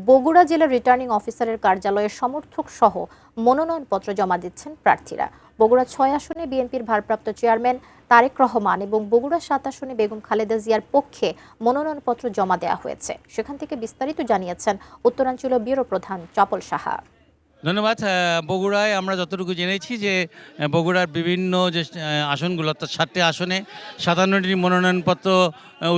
বগুড়া জেলা রিটার্নিং অফিসারের কার্যালয়ে সমর্থক সহ মনোনয়নপত্র জমা দিচ্ছেন প্রার্থীরা। বগুড়া ৬ আসনে বিএনপির ভারপ্রাপ্ত চেয়ারম্যান তারেক রহমান এবং বগুড়া ৭ আসনে বেগম খালেদা জিয়ার পক্ষে মনোনয়নপত্র জমা দেওয়া হয়েছে। সেখান থেকে বিস্তারিত জানিয়েছেন উত্তরাঞ্চলীয় ব্যুরো প্রধান চপল সাহা। ধন্যবাদ। বগুড়ায় আমরা যতটুকু জেনেছি যে বগুড়ার বিভিন্ন যে আসনগুলো অর্থাৎ ৭টি আসনে ৫৭টি মনোনয়নপত্র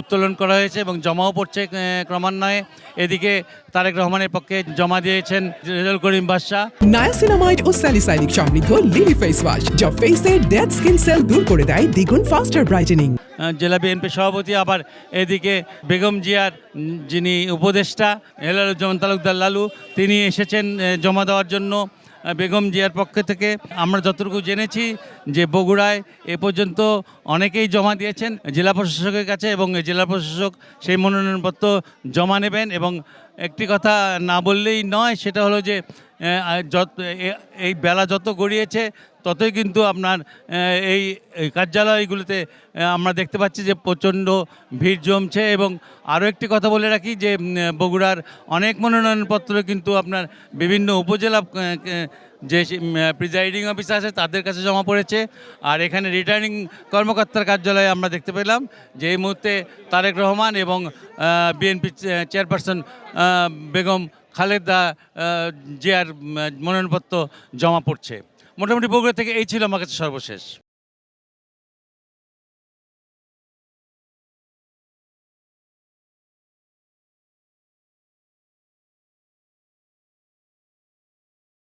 উত্তোলন করা হয়েছে এবং জমাও পড়ছে ক্রমান্বয়ে। এদিকে তারেক রহমানের পক্ষে জমা দিয়েছেন রেজাউল করিম বাদশা। নায়াসিনামাইড ও স্যালিসাইলিক সমৃদ্ধ লিলি ফেস ওয়াশ যা ফেসের ডেড স্কিন সেল দূর করে দেয় দ্বিগুণ ফাস্টার ব্রাইটেনিং। জেলা বিএনপি সভাপতি, আবার এদিকে বেগম জিয়ার যিনি উপদেষ্টা হেলালুজ্জামান তালুকদার লালু, তিনি এসেছেন জমা দেওয়ার জন্য বেগম জিয়ার পক্ষ থেকে। আমরা যতটুকু জেনেছি যে বগুড়ায় এ পর্যন্ত অনেকেই জমা দিয়েছেন জেলা প্রশাসকের কাছে এবং জেলা প্রশাসক সেই মনোনয়নপত্র জমা নেবেন। এবং একটি কথা না বললেই নয়, সেটা হলো যে এই বেলা যত গড়িয়েছে ততই কিন্তু আপনার এই কার্যালয়গুলোতে আমরা দেখতে পাচ্ছি যে প্রচণ্ড ভিড় জমছে। এবং আরও একটি কথা বলে রাখি যে বগুড়ার অনেক মনোনয়নপত্র কিন্তু আপনার বিভিন্ন উপজেলা যে প্রিজাইডিং অফিসার আছে তাদের কাছে জমা পড়েছে। আর এখানে রিটার্নিং কর্মকর্তার কার্যালয়ে আমরা দেখতে পেলাম যে এই মুহূর্তে তারেক রহমান এবং বিএনপি চেয়ারপারসন বেগম খালেদা জিয়ার মনোনয়নপত্র জমা পড়ছে। মোটামুটি বগুড়া থেকে এই ছিল আমার কাছে সর্বশেষ।